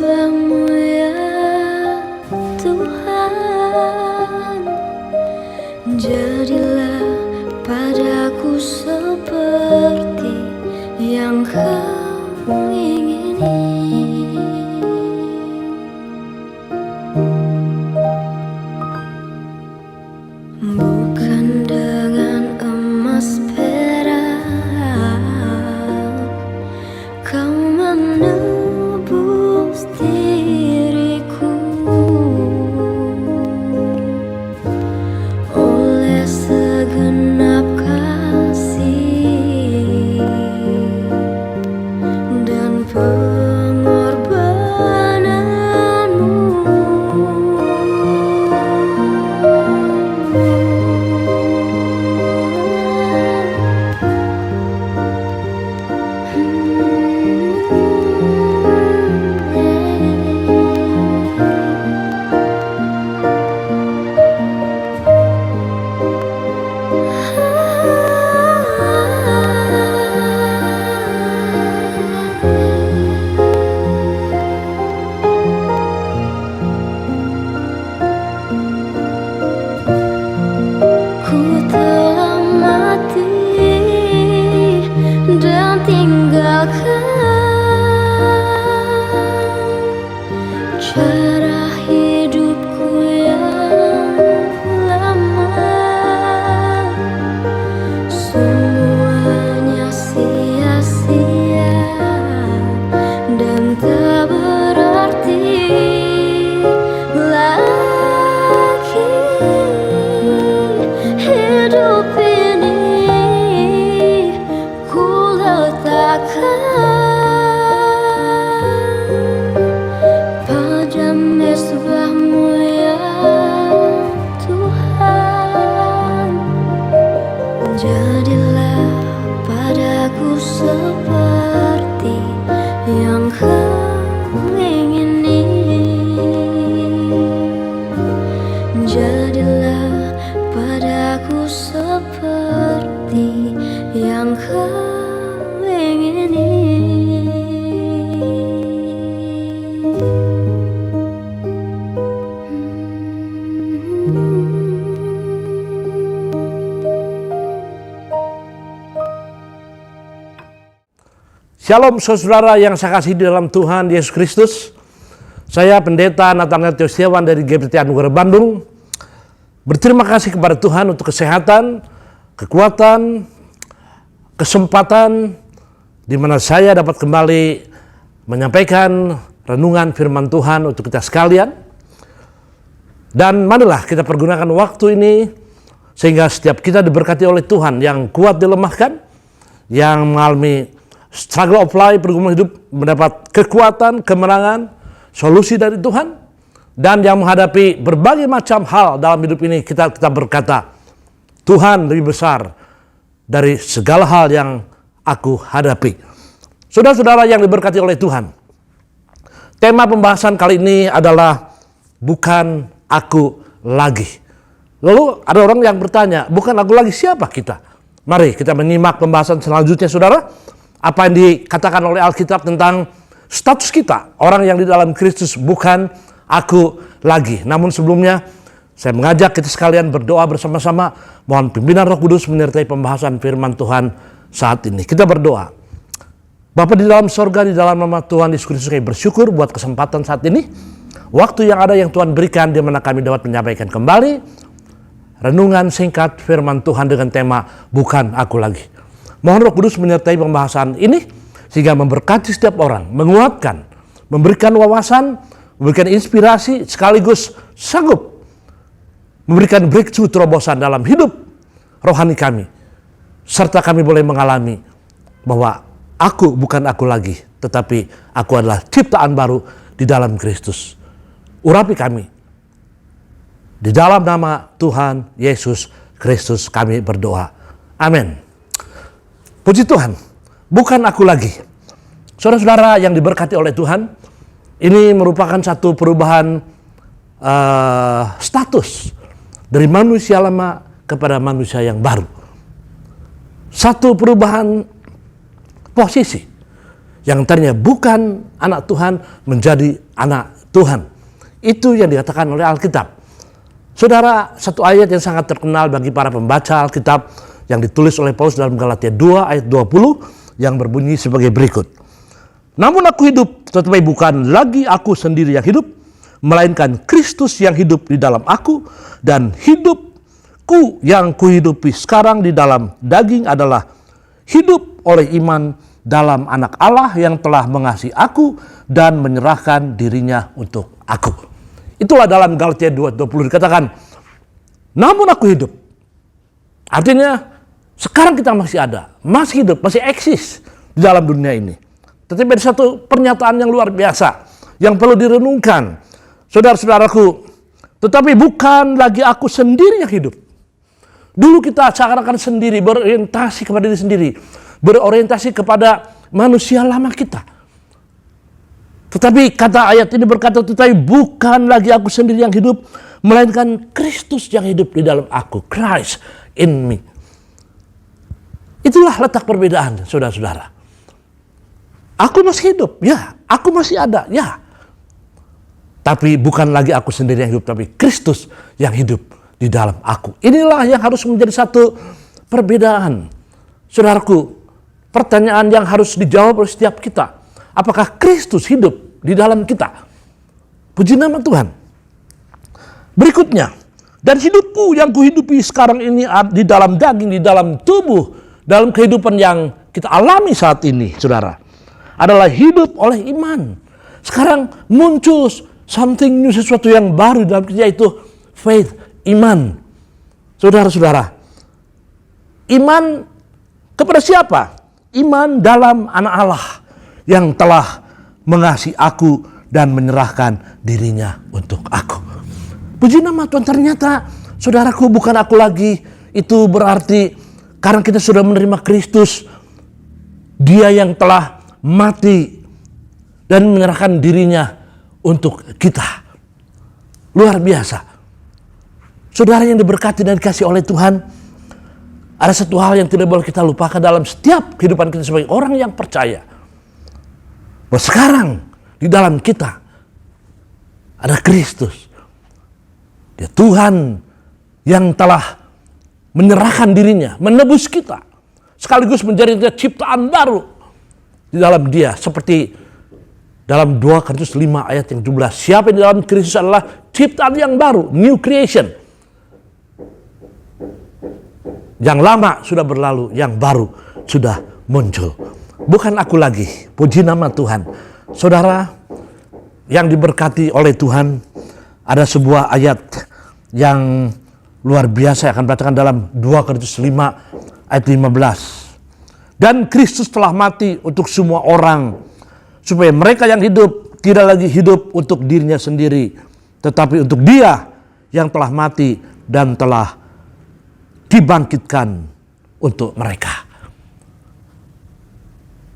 mesbah-Mu ya Tuhan. Jadilah padaku seperti yang Kau ingini. Bukan dengan emas perak Kau menebus diriku, oleh segenap kasih dan pengorbananmu. Ku telah mati dan tinggalkan cara hidupku yang lama. Semuanya sia-sia dan tak berarti lagi. Hidup ini ku letakkan pada mesbah-Mu ya Tuhan. Jadilah padaku seperti yang Kau ingini. Jadilah padaku seperti yang Kau ingini. Shalom saudara yang saya kasih di dalam Tuhan Yesus Kristus. Saya Pendeta Nathanael Theo Setiawan dari GBT Anugerah Bandung. Berterima kasih kepada Tuhan untuk kesehatan, kekuatan, kesempatan di mana saya dapat kembali menyampaikan renungan firman Tuhan untuk kita sekalian. Dan marilah kita pergunakan waktu ini sehingga setiap kita diberkati oleh Tuhan, yang kuat dilemahkan, yang mengalami struggle of life, pergumulan hidup, mendapat kekuatan, kemenangan, solusi dari Tuhan. Dan yang menghadapi berbagai macam hal dalam hidup ini, kita berkata, Tuhan lebih besar dari segala hal yang aku hadapi. Saudara-saudara yang diberkati oleh Tuhan, tema pembahasan kali ini adalah bukan aku lagi. Lalu ada orang yang bertanya, bukan aku lagi, siapa kita? Mari kita menyimak pembahasan selanjutnya, saudara. Apa yang dikatakan oleh Alkitab tentang status kita, orang yang di dalam Kristus, bukan aku lagi. Namun sebelumnya, saya mengajak kita sekalian berdoa bersama-sama. Mohon pimpinan Roh Kudus menyertai pembahasan firman Tuhan saat ini. Kita berdoa. Bapa di dalam sorga, di dalam nama Tuhan Yesus Kristus, kami bersyukur buat kesempatan saat ini. Waktu yang ada yang Tuhan berikan, di mana kami dapat menyampaikan kembali renungan singkat firman Tuhan dengan tema bukan aku lagi. Mohon Roh Kudus menyertai pembahasan ini sehingga memberkati setiap orang, menguatkan, memberikan wawasan, memberikan inspirasi, sekaligus sanggup memberikan breakthrough, terobosan dalam hidup rohani kami. Serta kami boleh mengalami bahwa aku bukan aku lagi, tetapi aku adalah ciptaan baru di dalam Kristus. Urapi kami. Di dalam nama Tuhan Yesus Kristus kami berdoa. Amin. Puji Tuhan, bukan aku lagi. Saudara-saudara yang diberkati oleh Tuhan, ini merupakan satu perubahan status dari manusia lama kepada manusia yang baru. Satu perubahan posisi yang tadinya bukan anak Tuhan menjadi anak Tuhan. Itu yang dikatakan oleh Alkitab. Saudara, satu ayat yang sangat terkenal bagi para pembaca Alkitab yang ditulis oleh Paulus dalam Galatia 2 ayat 20 yang berbunyi sebagai berikut. Namun aku hidup, tetapi bukan lagi aku sendiri yang hidup, melainkan Kristus yang hidup di dalam aku, dan hidupku yang kuhidupi sekarang di dalam daging adalah hidup oleh iman dalam Anak Allah yang telah mengasihi aku dan menyerahkan dirinya untuk aku. Itulah dalam Galatia 2:20 dikatakan, namun aku hidup. Artinya sekarang kita masih ada, masih hidup, masih eksis di dalam dunia ini. Tetapi ada satu pernyataan yang luar biasa yang perlu direnungkan. Saudara-saudaraku, tetapi bukan lagi aku sendiri yang hidup. Dulu kita seakan-akan sendiri, berorientasi kepada diri sendiri, berorientasi kepada manusia lama kita. Tetapi kata ayat ini berkata, tetapi bukan lagi aku sendiri yang hidup, melainkan Kristus yang hidup di dalam aku. Christ in me. Itulah letak perbedaan, saudara-saudara. Aku masih hidup, ya. Aku masih ada, ya. Tapi bukan lagi aku sendiri yang hidup, tapi Kristus yang hidup di dalam aku. Inilah yang harus menjadi satu perbedaan. Saudaraku, pertanyaan yang harus dijawab oleh setiap kita. Apakah Kristus hidup di dalam kita? Puji nama Tuhan. Berikutnya, dan hidupku yang kuhidupi sekarang ini di dalam daging, di dalam tubuh, dalam kehidupan yang kita alami saat ini, saudara, adalah hidup oleh iman. Sekarang muncul something new, sesuatu yang baru dalam kita, yaitu faith, iman. Saudara-saudara, iman kepada siapa? Iman dalam Anak Allah yang telah mengasihi aku dan menyerahkan dirinya untuk aku. Puji nama Tuhan, ternyata saudaraku, bukan aku lagi. Itu berarti karena kita sudah menerima Kristus, Dia yang telah mati dan menyerahkan dirinya untuk kita. Luar biasa. Saudara yang diberkati dan dikasih oleh Tuhan, ada satu hal yang tidak boleh kita lupakan dalam setiap kehidupan kita sebagai orang yang percaya. Bahwa sekarang di dalam kita ada Kristus. Dia Tuhan yang telah menyerahkan dirinya, menebus kita, sekaligus menjadi ciptaan baru di dalam Dia, seperti dalam 2 Korintus 5 ayat yang 17. Siapa yang di dalam Kristus adalah ciptaan yang baru, new creation. Yang lama sudah berlalu, yang baru sudah muncul. Bukan aku lagi, puji nama Tuhan. Saudara yang diberkati oleh Tuhan, ada sebuah ayat yang luar biasa yang akan dikatakan dalam 2 Korintus 5 ayat 15. Dan Kristus telah mati untuk semua orang, supaya mereka yang hidup tidak lagi hidup untuk dirinya sendiri, tetapi untuk Dia yang telah mati dan telah dibangkitkan untuk mereka.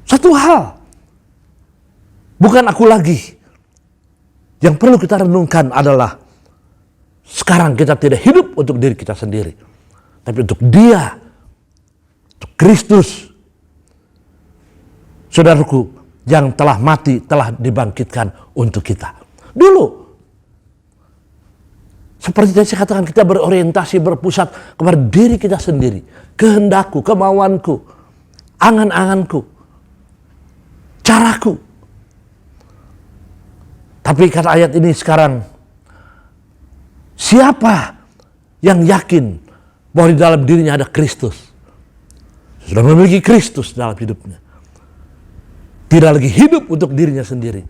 Satu hal, bukan aku lagi. Yang perlu kita renungkan adalah sekarang kita tidak hidup untuk diri kita sendiri, tapi untuk Dia, untuk Kristus, saudaraku, yang telah mati, telah dibangkitkan untuk kita. Dulu, seperti tadi saya katakan, kita berorientasi, berpusat kepada diri kita sendiri, kehendakku, kemauanku, angan-anganku, caraku. Tapi kata ayat ini sekarang, siapa yang yakin bahwa di dalam dirinya ada Kristus, sudah memiliki Kristus dalam hidupnya, tidak lagi hidup untuk dirinya sendiri,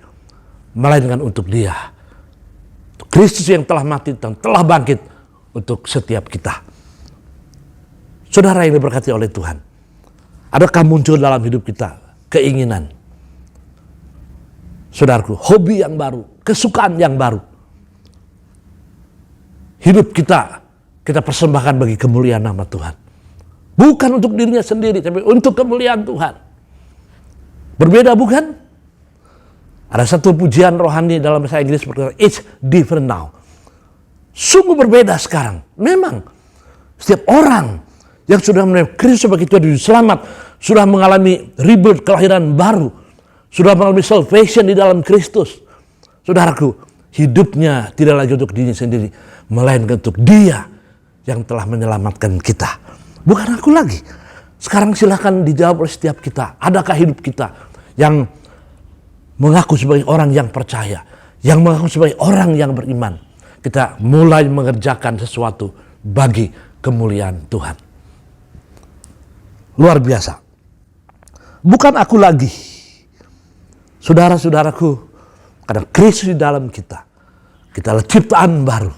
melainkan untuk Dia, untuk Kristus yang telah mati dan telah bangkit untuk setiap kita. Saudara yang diberkati oleh Tuhan, adakah muncul dalam hidup kita keinginan, saudaraku, hobi yang baru, kesukaan yang baru? Hidup kita persembahkan bagi kemuliaan nama Tuhan. Bukan untuk dirinya sendiri, tapi untuk kemuliaan Tuhan. Berbeda bukan? Ada satu pujian rohani dalam bahasa Inggris berkata, it's different now. Sungguh berbeda sekarang. Memang setiap orang yang sudah menerima Kristus sebagai Tuhan dan Juru Selamat, sudah mengalami rebirth, kelahiran baru, sudah mengalami salvation di dalam Kristus, saudaraku, hidupnya tidak lagi untuk dirinya sendiri, melainkan untuk Dia yang telah menyelamatkan kita. Bukan aku lagi. Sekarang silakan dijawab oleh setiap kita. Adakah hidup kita yang mengaku sebagai orang yang percaya, yang mengaku sebagai orang yang beriman? Kita mulai mengerjakan sesuatu bagi kemuliaan Tuhan. Luar biasa. Bukan aku lagi. Saudara-saudaraku, karena Kristus di dalam kita. Kita adalah ciptaan baru.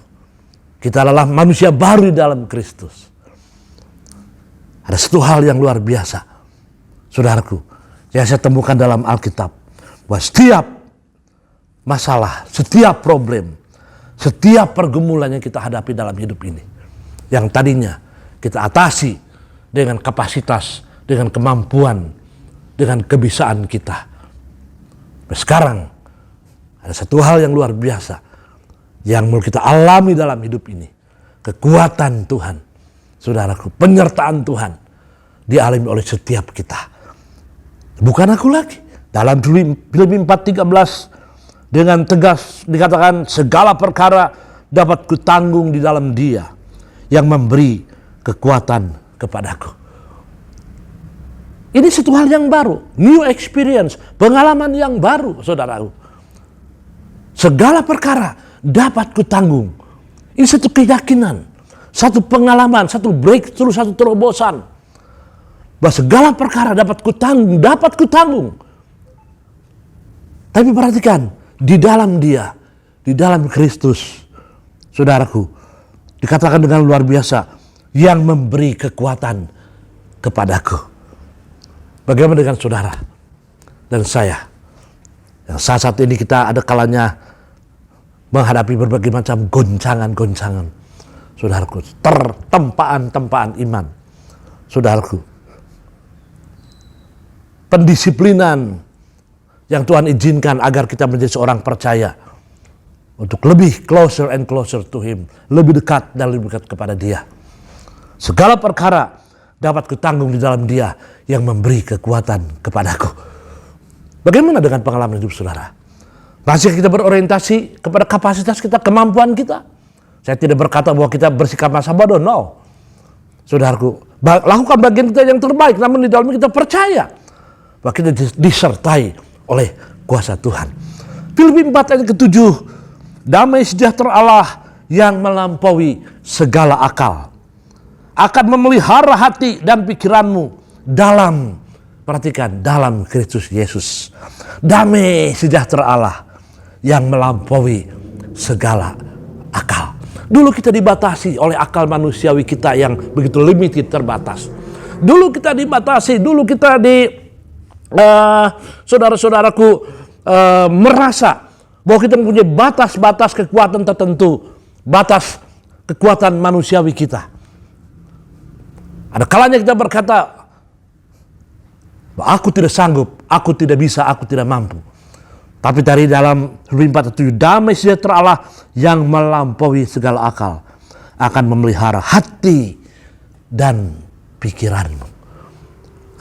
Kita adalah manusia baru di dalam Kristus. Ada satu hal yang luar biasa, saudaraku, yang saya temukan dalam Alkitab. Bahwa setiap masalah, setiap problem, setiap pergumulan yang kita hadapi dalam hidup ini, yang tadinya kita atasi dengan kapasitas, dengan kemampuan, dengan kebisaan kita. Sekarang ada satu hal yang luar biasa yang mau kita alami dalam hidup ini. Kekuatan Tuhan, saudaraku, penyertaan Tuhan dialami oleh setiap kita. Bukan aku lagi. Dalam Filipi 4:13 dengan tegas dikatakan, segala perkara dapat kutanggung di dalam Dia yang memberi kekuatan kepadaku. Ini satu hal yang baru, new experience, pengalaman yang baru, saudaraku. Segala perkara dapat kutanggung. Ini satu keyakinan, satu pengalaman, satu breakthrough, satu terobosan. Bahwa segala perkara dapat kutanggung, dapat kutanggung. Tapi perhatikan, di dalam Dia, di dalam Kristus, saudaraku, dikatakan dengan luar biasa, yang memberi kekuatan kepadaku. Bagaimana dengan saudara dan saya? Yang saat ini kita ada kalanya menghadapi berbagai macam goncangan-goncangan. Saudaraku, tertempaan-tempaan iman. Saudaraku, pendisiplinan yang Tuhan izinkan agar kita menjadi seorang percaya. Untuk lebih closer and closer to Him. Lebih dekat dan lebih dekat kepada Dia. Segala perkara dapat kutanggung di dalam Dia yang memberi kekuatan kepadaku. Bagaimana dengan pengalaman hidup saudara? Masih kita berorientasi kepada kapasitas kita, kemampuan kita? Saya tidak berkata bahwa kita bersikap masa bodoh, no. Saudaraku, lakukan bagian kita yang terbaik, namun di dalam kita percaya bahwa kita disertai oleh kuasa Tuhan. Filipi 4 ayat ke-7, damai sejahtera Allah yang melampaui segala akal akan memelihara hati dan pikiranmu dalam, perhatikan, dalam Kristus Yesus. Damai sejahtera Allah yang melampaui segala akal. Dulu kita dibatasi oleh akal manusiawi kita yang begitu limited, terbatas. Dulu kita dibatasi, dulu kita saudara-saudaraku merasa bahwa kita mempunyai batas-batas kekuatan tertentu, batas kekuatan manusiawi kita. Ada kalanya kita berkata, aku tidak sanggup, aku tidak bisa, aku tidak mampu. Tapi dari dalam Filipi 4:7, damai sejahtera Allah yang melampaui segala akal akan memelihara hati dan pikiranmu.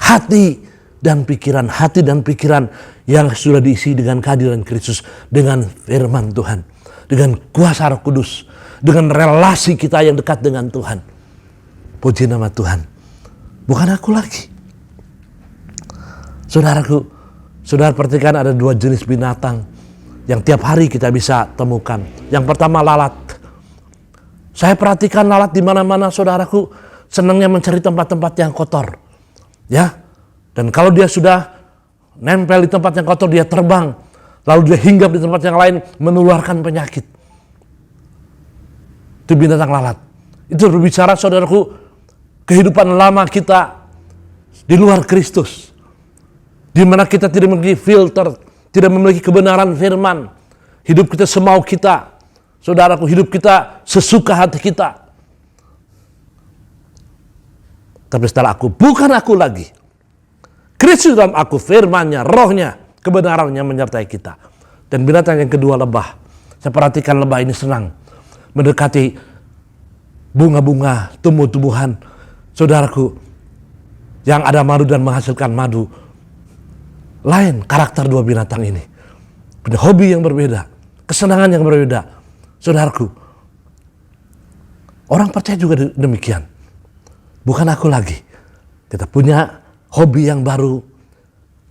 Hati dan pikiran yang sudah diisi dengan kehadiran Kristus, dengan firman Tuhan, dengan kuasa Roh Kudus, dengan relasi kita yang dekat dengan Tuhan. Puji nama Tuhan. Bukan aku lagi. Saudaraku, saudara perhatikan ada dua jenis binatang yang tiap hari kita bisa temukan. Yang pertama lalat. Saya perhatikan lalat di mana-mana, saudaraku, senangnya mencari tempat-tempat yang kotor. Ya. Dan kalau dia sudah nempel di tempat yang kotor, dia terbang. Lalu dia hinggap di tempat yang lain, menularkan penyakit. Itu binatang lalat. Itu berbicara, saudaraku, kehidupan lama kita di luar Kristus. Di mana kita tidak memiliki filter, tidak memiliki kebenaran firman. Hidup kita semau kita. Saudaraku, hidup kita sesuka hati kita. Tapi setelah aku, bukan aku lagi. Kristus dalam aku, firman-Nya, rohnya, kebenarannya menyertai kita. Dan binatang yang kedua, lebah. Saya perhatikan lebah ini senang mendekati bunga-bunga, tumbuh-tumbuhan, saudaraku, yang ada madu dan menghasilkan madu. lain karakter dua binatang ini. Punya hobi yang berbeda, kesenangan yang berbeda. Saudaraku, orang percaya juga demikian. Bukan aku lagi. Kita punya hobi yang baru,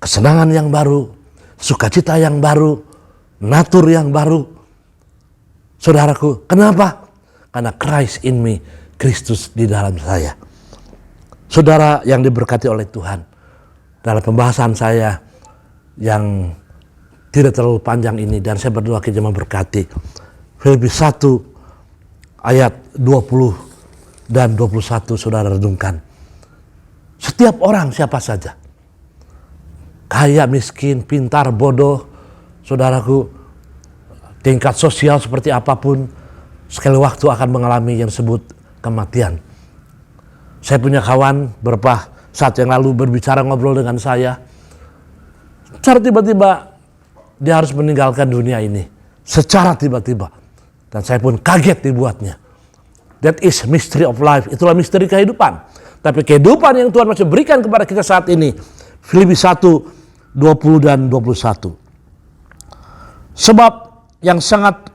kesenangan yang baru, sukacita yang baru, natur yang baru. Saudaraku, kenapa? Karena Christ in me, Kristus di dalam saya. Saudara yang diberkati oleh Tuhan, dalam pembahasan saya yang tidak terlalu panjang ini, dan saya berdoa kiranya memberkati. Filipi 1 ayat 20 dan 21 saudara renungkan. Setiap orang siapa saja, kaya, miskin, pintar, bodoh, saudaraku, tingkat sosial seperti apapun, sekali waktu akan mengalami yang disebut kematian. Saya punya kawan beberapa saat yang lalu berbicara ngobrol dengan saya. Secara tiba-tiba dia harus meninggalkan dunia ini. Secara tiba-tiba. Dan saya pun kaget dibuatnya. That is mystery of life. Itulah misteri kehidupan. Tapi kehidupan yang Tuhan masih berikan kepada kita saat ini. Filipi 1, 20 dan 21. Sebab yang sangat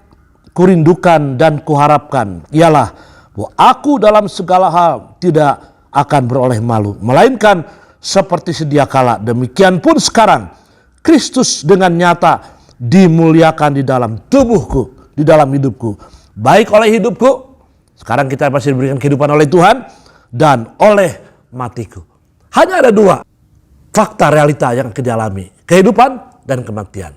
kurindukan dan kuharapkan ialah bahwa aku dalam segala hal tidak akan beroleh malu, melainkan seperti sedia kala, demikian pun sekarang Kristus dengan nyata dimuliakan di dalam tubuhku, di dalam hidupku, baik oleh hidupku, sekarang kita masih diberikan kehidupan oleh Tuhan, dan oleh matiku. Hanya ada dua fakta realita yang kita alami, kehidupan dan kematian.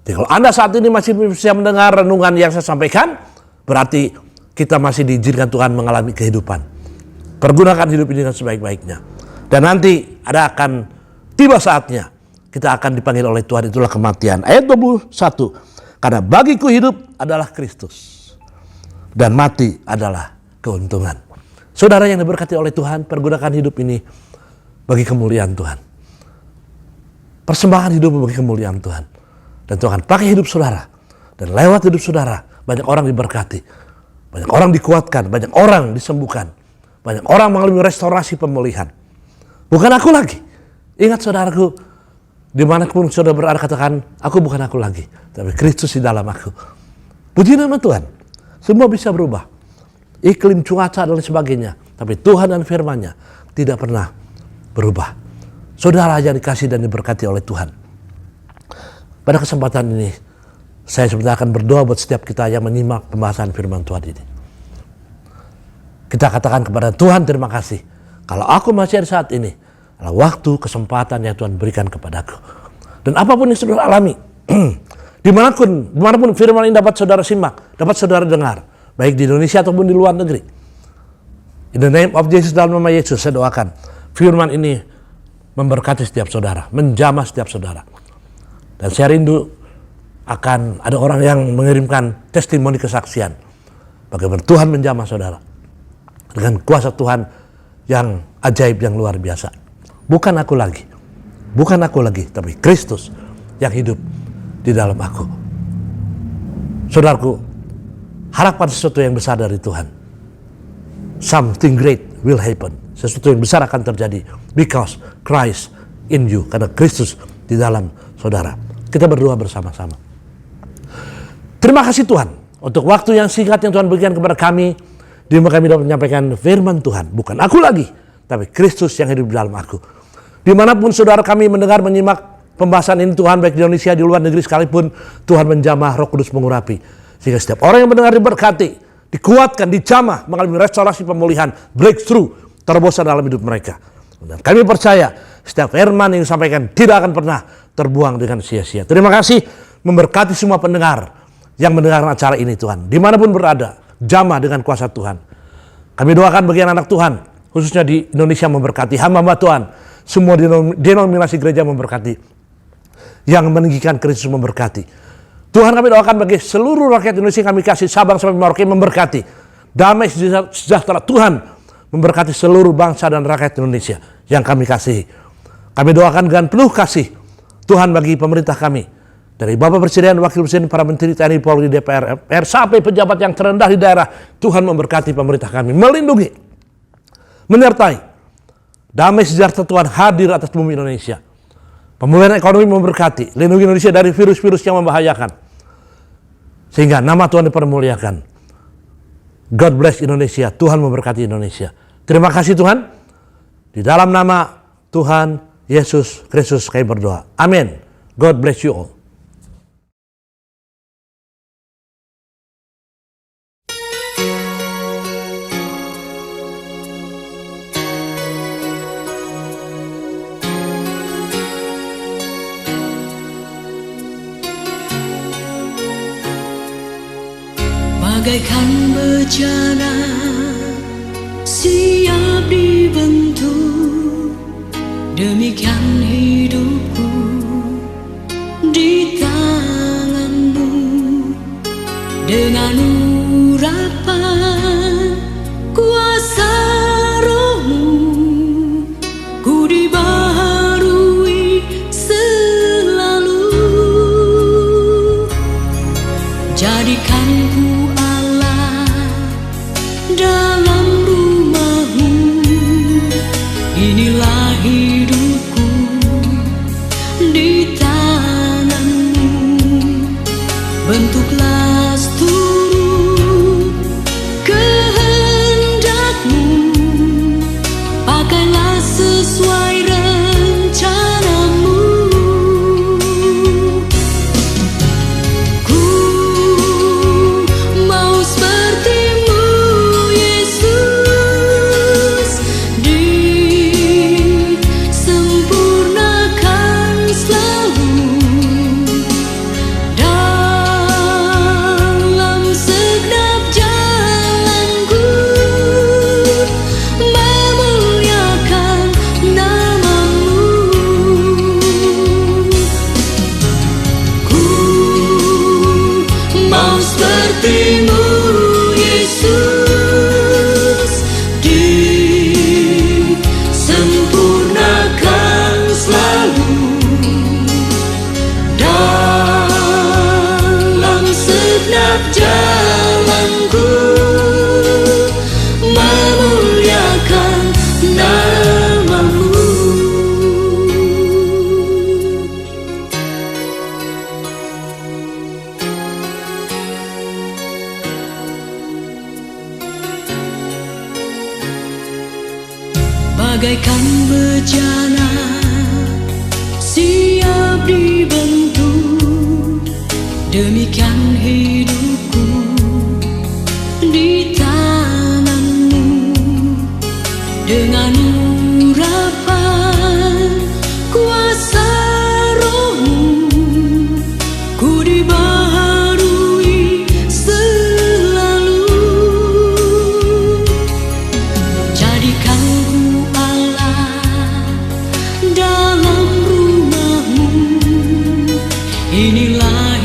Jadi kalau Anda saat ini masih bisa mendengar renungan yang saya sampaikan, berarti kita masih diizinkan Tuhan mengalami kehidupan. Pergunakan hidup ini dengan sebaik-baiknya. Dan nanti akan tiba saatnya kita akan dipanggil oleh Tuhan, itulah kematian. Ayat 21. Karena bagiku hidup adalah Kristus dan mati adalah keuntungan. Saudara yang diberkati oleh Tuhan, pergunakan hidup ini bagi kemuliaan Tuhan. Persembahan hidup bagi kemuliaan Tuhan. Dan Tuhan pakai hidup saudara. Dan lewat hidup saudara, banyak orang diberkati. Banyak orang dikuatkan, banyak orang disembuhkan. Banyak orang mengalami restorasi pemulihan. Bukan aku lagi. Ingat saudaraku, dimanapun saudara berada, katakan, aku bukan aku lagi. Tapi Kristus di dalam aku. Puji nama Tuhan. Semua bisa berubah. Iklim, cuaca, dan lain sebagainya. Tapi Tuhan dan firman-Nya tidak pernah berubah. Saudara yang dikasih dan diberkati oleh Tuhan. Pada kesempatan ini, saya sebenarnya akan berdoa buat setiap kita yang menyimak pembahasan firman Tuhan ini. Kita katakan kepada Tuhan, terima kasih. Kalau aku masih ada saat ini, adalah waktu, kesempatan yang Tuhan berikan kepadaku. Dan apapun yang saudara alami, dimanapun firman ini dapat saudara simak, dapat saudara dengar, baik di Indonesia ataupun di luar negeri. In the name of Jesus, dalam nama Yesus, saya doakan firman ini memberkati setiap saudara, menjamah setiap saudara. Dan saya rindu akan ada orang yang mengirimkan testimoni kesaksian bagaimana Tuhan menjamah saudara dengan kuasa Tuhan yang ajaib, yang luar biasa. Bukan aku lagi, tapi Kristus yang hidup di dalam aku. Saudaraku, harapan sesuatu yang besar dari Tuhan. Something great will happen. Sesuatu yang besar akan terjadi because Christ in you, karena Kristus di dalam saudara. Kita berdoa bersama-sama. Terima kasih Tuhan untuk waktu yang singkat yang Tuhan berikan kepada kami, di mana kami dapat menyampaikan firman Tuhan. Bukan aku lagi, tapi Kristus yang hidup di dalam aku. Dimanapun saudara kami mendengar, menyimak pembahasan ini Tuhan, baik di Indonesia, di luar negeri sekalipun, Tuhan menjamah, Roh Kudus mengurapi. Sehingga setiap orang yang mendengar diberkati, dikuatkan, dijamah, mengalami restorasi pemulihan, breakthrough, terobosan dalam hidup mereka. Dan kami percaya setiap firman yang disampaikan tidak akan pernah terbuang dengan sia-sia. Terima kasih, memberkati semua pendengar yang mendengar acara ini Tuhan. Dimanapun berada, jamah dengan kuasa Tuhan. Kami doakan bagi anak Tuhan, khususnya di Indonesia memberkati, hamba-hamba Tuhan, semua denominasi gereja memberkati, yang meninggikan Kristus memberkati. Tuhan, kami doakan bagi seluruh rakyat Indonesia yang kami kasih, Sabang sampai Merauke memberkati. Damai sejahtera Tuhan memberkati seluruh bangsa dan rakyat Indonesia yang kami kasihi. Kami doakan dengan penuh kasih Tuhan bagi pemerintah kami, dari Bapak Presiden, Wakil Presiden, para Menteri TNI, Polri, DPR, MPR, sampai pejabat yang terendah di daerah. Tuhan memberkati pemerintah kami, melindungi, menyertai. Damai sejahtera Tuhan hadir atas bumi Indonesia. Pemulihan ekonomi memberkati. Lindungi Indonesia dari virus-virus yang membahayakan. Sehingga nama Tuhan dipermuliakan. God bless Indonesia. Tuhan memberkati Indonesia. Terima kasih Tuhan. Di dalam nama Tuhan Yesus Kristus kami berdoa. Amin. God bless you all. Bagaikan bejana siap dibentuk, demikian hidupku di tanganmu. Dengan urapan kuasa rohmu, ku dibaharui selalu. Jadikan ku dalam rumahmu, inilah hidupku di tanganmu. Bentuklah seturut kehendakmu, pakailah sesuai rencanamu. Ku mau sepertimu jalanku, memuliakan namamu. Bagaikan bejana siap dibentuk, demikian hidupku di tanganmu. Dengan urapan kuasa rohmu, ku dibaharui selalu. Jadikan ku Allah dalam rumahmu, inilah